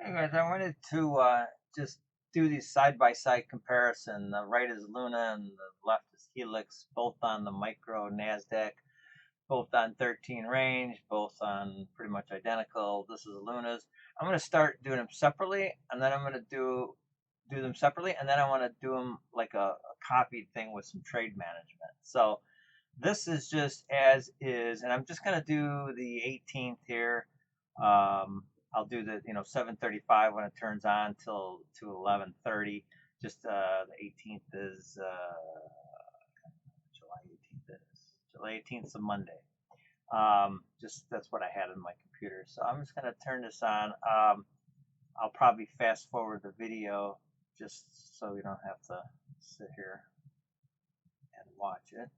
Hey guys, I wanted to just do these side-by-side comparison. The right is Luna and the left is Helix, both on the micro NASDAQ, both on 13 range, both on pretty much identical. This is Luna's. I'm going to start doing them separately, and then I'm going to do them separately, and then I want to do them like a copied thing with some trade management. So this is just as is, and I'm just going to do the 18th here. I'll do the 7:35 when it turns on till to 11:30. Just the 18th is July 18th is July 18th is a Monday. Just that's what I had in my computer. So I'm just gonna turn this on. I'll probably fast forward the video just so we don't have to sit here and watch it.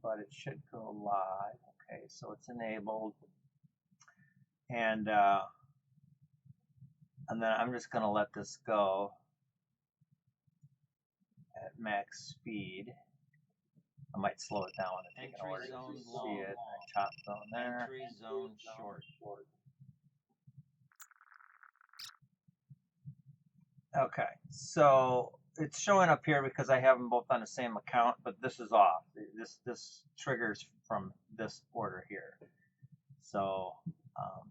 But it should go live. Okay, so it's enabled. And then I'm just going to let this go at max speed. I might slow it down when I take an order. You see it. I top zone there. Entry zone short. Okay, so it's showing up here because I have them both on the same account, but this is off. This triggers from this order here. So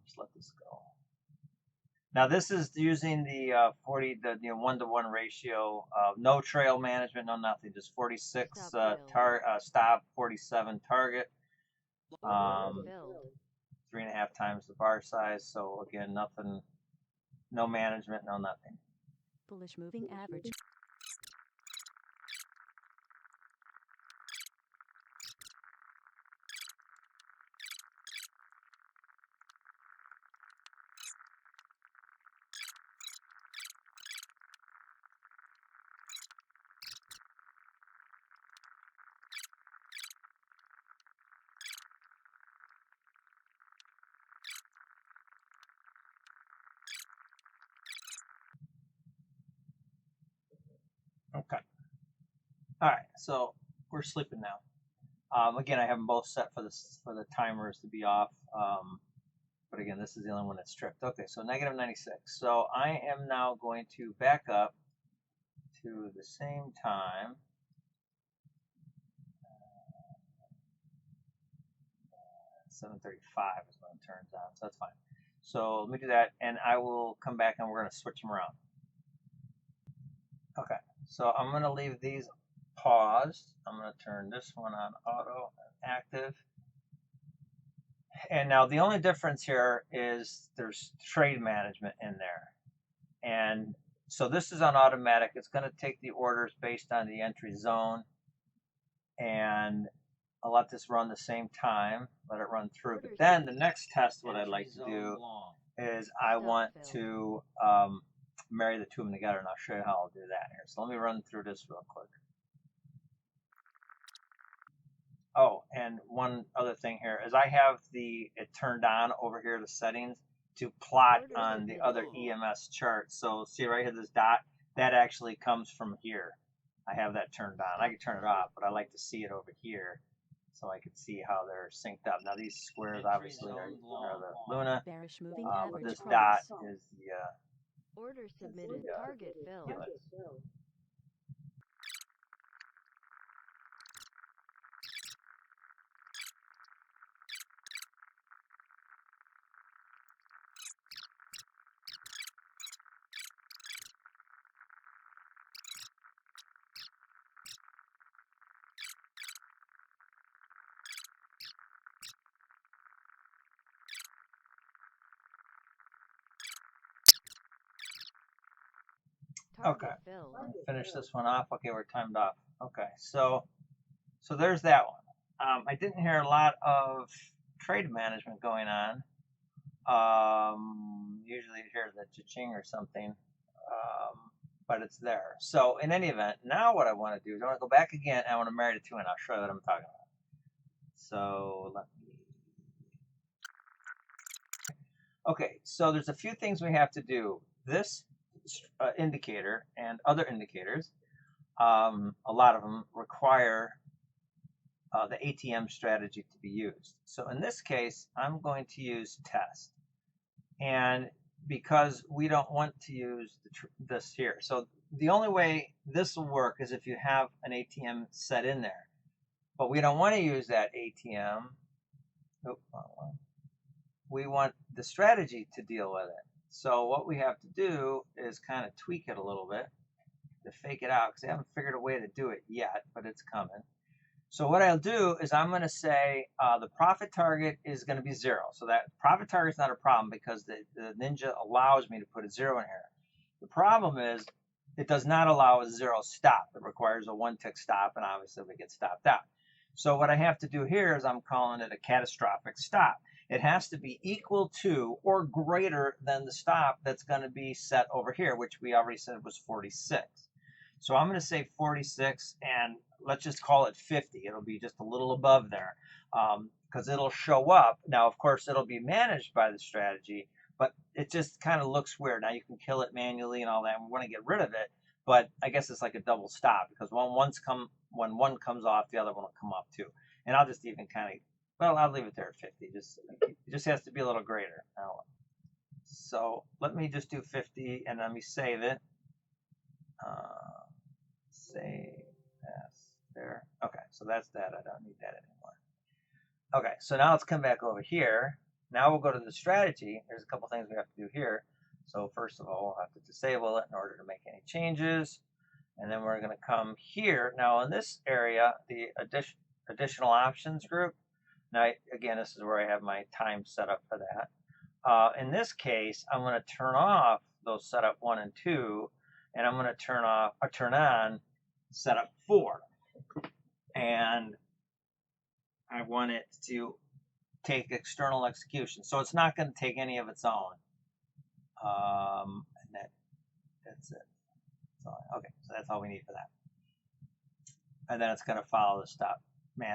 just let this go. Now this is using the 1-to-1 ratio, no trail management, no nothing, just 46 stop, 47 target, 3.5 times the bar size. So again, nothing, no management, no nothing. Bullish moving average. Okay. All right. So we're sleeping now. Again, I have them both set for the timers to be off. But again, this is the only one that's stripped. Okay, so negative 96. So I am now going to back up to the same time. 7:35 is when it turns on, so that's fine. So let me do that, and I will come back and we're going to switch them around. Okay, so I'm going to leave these paused. I'm going to turn this one on auto and active. And now the only difference here is there's trade management in there. And so this is on automatic. It's going to take the orders based on the entry zone. And I'll let this run the same time, let it run through. But then the next test, what I'd like to do is I want to marry the two of them together, and I'll show you how I'll do that here. So let me run through this real quick. Oh, and one other thing here is I have it turned on over here, the settings, to plot on the other EMS chart. So see right here, this dot, that actually comes from here. I have that turned on. I can turn it off, but I like to see it over here so I can see how they're synced up. Now these squares obviously are the Luna. This dot is the order submitted, target filled. Helix. Okay, finish this one off. Okay, we're timed off. Okay, so there's that one. I didn't hear a lot of trade management going on. Usually you hear the cha-ching or something, but it's there. So in any event, now what I want to do is I want to go back again and I want to marry the two, and I'll show you what I'm talking about. So let me. Okay, so there's a few things we have to do. This indicator and other indicators, a lot of them require the ATM strategy to be used. So in this case, I'm going to use test. And because we don't want to use this here. So the only way this will work is if you have an ATM set in there. But we don't want to use that ATM. Nope, wrong one. We want the strategy to deal with it. So what we have to do is kind of tweak it a little bit to fake it out, because I haven't figured a way to do it yet, but it's coming. So what I'll do is I'm going to say the profit target is going to be 0. So that profit target is not a problem because the Ninja allows me to put a 0 in here. The problem is it does not allow a 0 stop. It requires a 1-tick stop, and obviously we get stopped out. So what I have to do here is I'm calling it a catastrophic stop. It has to be equal to or greater than the stop that's going to be set over here, which we already said was 46. So I'm going to say 46, and let's just call it 50. It'll be just a little above there because it'll show up. Now, of course, it'll be managed by the strategy, but it just kind of looks weird. Now, you can kill it manually and all that. We want to get rid of it, but I guess it's like a double stop because when one comes off, the other one will come off too. And I'll just even kind of, well, I'll leave it there at 50. It just has to be a little greater. So let me just do 50, and let me save it. Save as there. Okay, so that's that. I don't need that anymore. Okay, so now let's come back over here. Now we'll go to the strategy. There's a couple things we have to do here. So first of all, we'll have to disable it in order to make any changes. And then we're going to come here. Now in this area, the additional options group. Now, again, this is where I have my time set up for that. In this case, I'm going to turn off those setup 1 and 2, and I'm going to turn on setup 4. And I want it to take external execution. So it's not going to take any of its own. And that's it. So, okay, so that's all we need for that. And then it's going to follow the stop.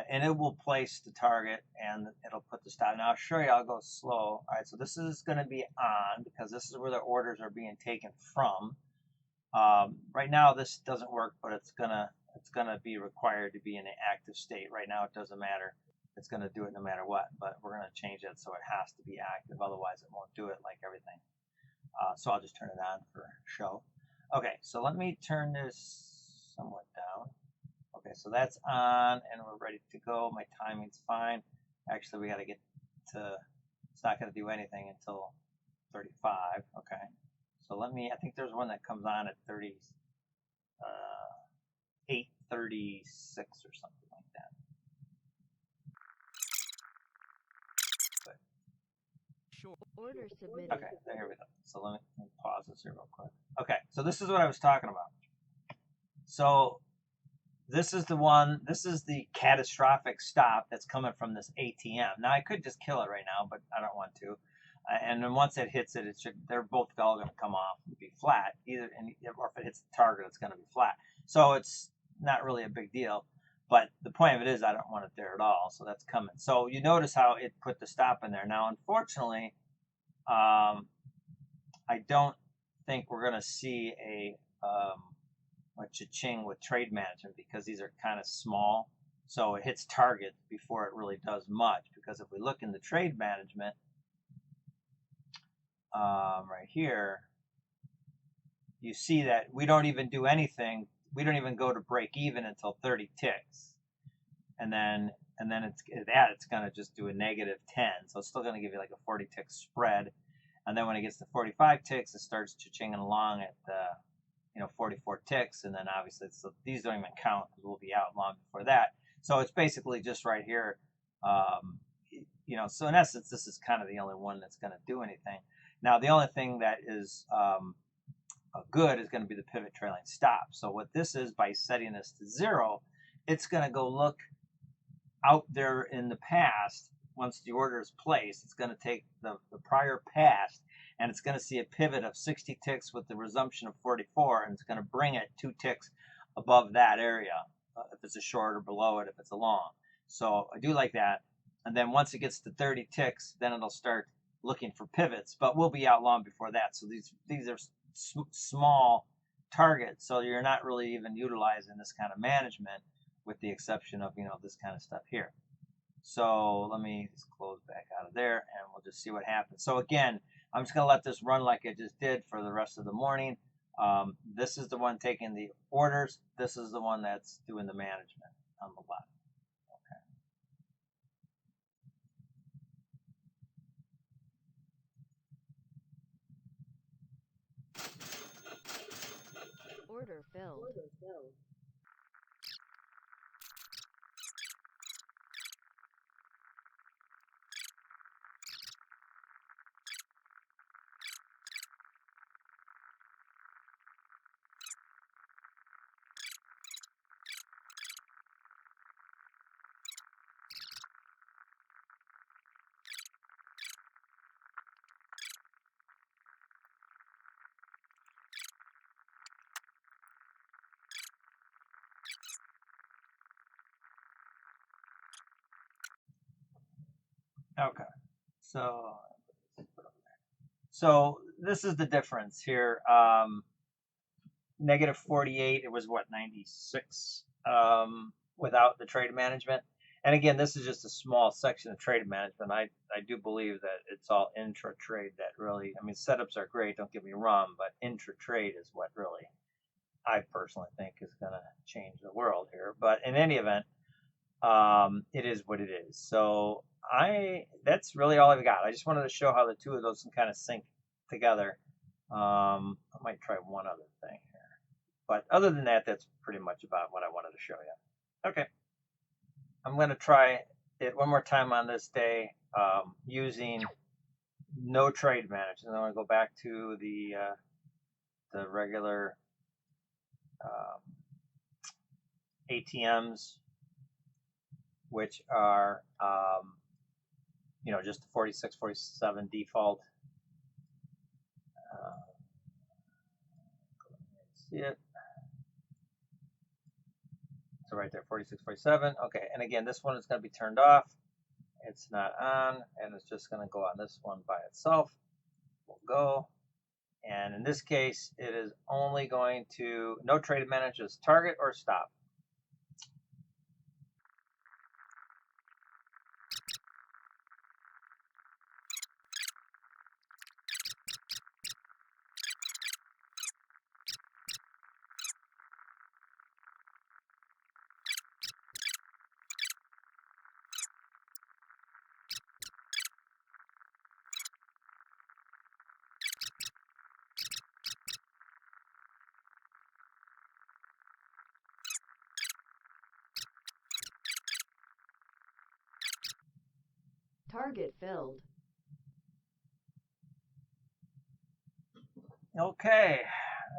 And it will place the target and it'll put the stop. Now I'll show you, I'll go slow. All right, so this is going to be on because this is where the orders are being taken from. Right now this doesn't work, but it's gonna be required to be in an active state. Right now it doesn't matter. It's gonna do it no matter what, but we're gonna change it so it has to be active. Otherwise it won't do it like everything. So I'll just turn it on for show. Okay, so let me turn this somewhat down. Okay, so that's on and we're ready to go. My timing's fine. Actually, we got to get to, it's not going to do anything until 35. Okay, so let me, I think there's one that comes on at 8:36 or something like that. Order submitted. Okay, there we go. So let me pause this here real quick. Okay, so this is what I was talking about. So this is the one, this is the catastrophic stop that's coming from this ATM. Now I could just kill it right now, but I don't want to. And then once it hits it, they're both all going to come off and be flat. Or if it hits the target, it's going to be flat. So it's not really a big deal. But the point of it is I don't want it there at all. So that's coming. So you notice how it put the stop in there. Now, unfortunately, I don't think we're going to see a cha-ching with trade management because these are kind of small. So it hits target before it really does much. Because if we look in the trade management, right here, you see that we don't even do anything. We don't even go to break even until 30 ticks. And then it's going to just do a -10. So it's still going to give you like a 40 tick spread. And then when it gets to 45 ticks, it starts cha-chinging along at 44 ticks. And then obviously, so these don't even count because we'll be out long before that. So it's basically just right here. So in essence, this is kind of the only one that's going to do anything. Now, the only thing that is good is going to be the pivot trailing stop. So what this is, by setting this to 0, it's going to go look out there in the past. Once the order is placed, it's going to take the prior past, and it's going to see a pivot of 60 ticks with the resumption of 44, and it's going to bring it 2 ticks above that area, if it's a short, or below it if it's a long. So I do like that. And then once it gets to 30 ticks, then it'll start looking for pivots, but we'll be out long before that. So these are small targets, so you're not really even utilizing this kind of management, with the exception of this kind of stuff here. So let me just close back out of there, and we'll just see what happens. So again, I'm just going to let this run like it just did for the rest of the morning. This is the one taking the orders. This is the one that's doing the management on the left. Order filled. Okay, so this is the difference here. Negative 48. It was what, 96 without the trade management. And again, this is just a small section of trade management. I do believe that it's all intra trade that really. I mean, setups are great. Don't get me wrong, but intra trade is what really I personally think is going to change the world here. But in any event, it is what it is. So that's really all I've got. I just wanted to show how the two of those can kind of sync together. I might try one other thing here. But other than that, that's pretty much about what I wanted to show you. Okay. I'm going to try it one more time on this day using no trade management. I'm going to go back to the regular ATMs, which are just the 46, 47 default. See it? So right there, 46, 47. Okay, and again, this one is going to be turned off. It's not on, and it's just going to go on this one by itself. We'll go. And in this case, it is only going to, no trade managers, target or stop. Target filled. Okay,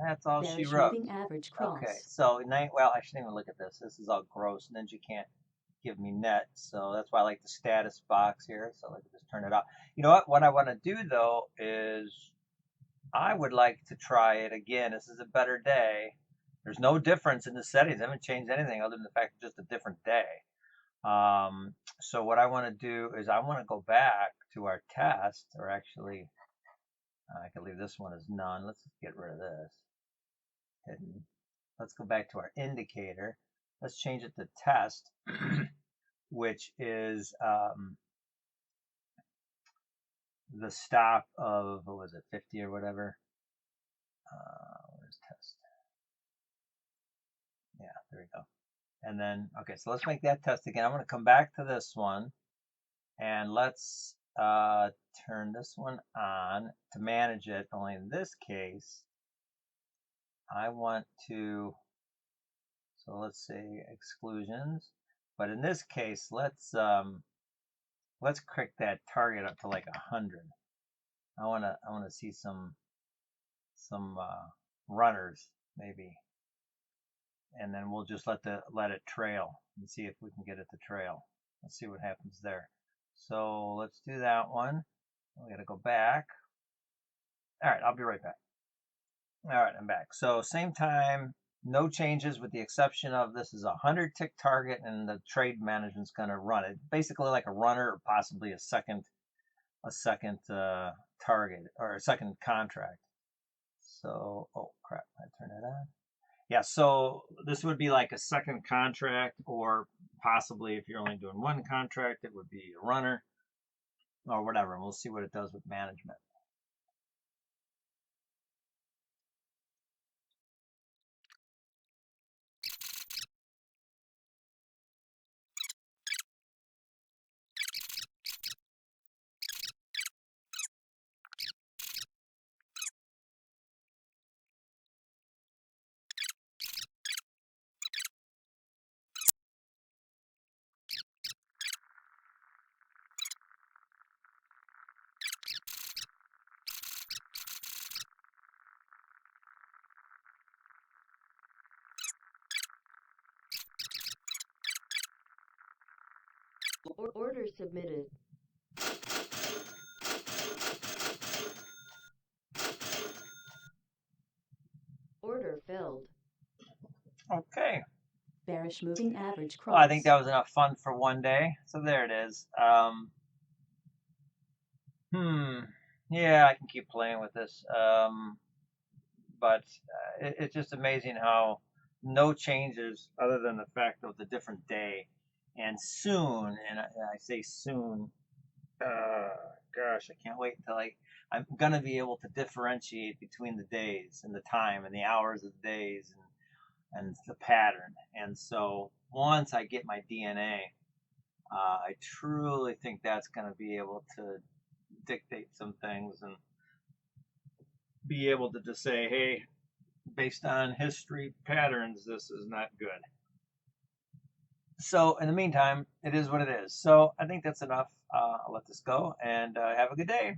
that's all she Bearish wrote. moving average cross. Okay, so well, I shouldn't even look at this. This is all gross. Ninja can't give me net, so that's why I like the status box here. So let me just turn it off. You know what? What I want to do though is I would like to try it again. This is a better day. There's no difference in the settings. I haven't changed anything other than the fact it's just a different day. So what I want to do is I want to go back to our test, or actually, I can leave this one as none. Let's get rid of this. Hidden. Let's go back to our indicator. Let's change it to test, which is the stop of, what was it, 50 or whatever. Where's test? Yeah, there we go. And then, okay, so let's make that test again. I'm going to come back to this one, and let's turn this one on to manage it. Only in this case, I want to, so let's say exclusions. But in this case, let's click that target up to like 100. I want to see some runners maybe, and then we'll just let it trail and see if we can get it to trail. Let's see what happens there. So let's do that one. We got to go back. All right, I'll be right back. All right, I'm back. So same time, no changes with the exception of this is a 100 tick target, and the trade management's going to run it. Basically like a runner, or possibly a second target, or a second contract. So, oh crap, I turn it on. Yeah, so this would be like a second contract, or possibly if you're only doing one contract, it would be a runner or whatever. And we'll see what it does with management. Order submitted. Order filled. Okay. Bearish moving average cross. Well, I think that was enough fun for one day. So there it is. Yeah, I can keep playing with this. But it's just amazing how no changes other than the fact of the different day. And soon, and I say soon, gosh, I can't wait until I'm going to be able to differentiate between the days and the time and the hours of the days and the pattern. And so once I get my DNA, I truly think that's going to be able to dictate some things and be able to just say, hey, based on history patterns, this is not good. So in the meantime, it is what it is. So I think that's enough. I'll let this go and have a good day.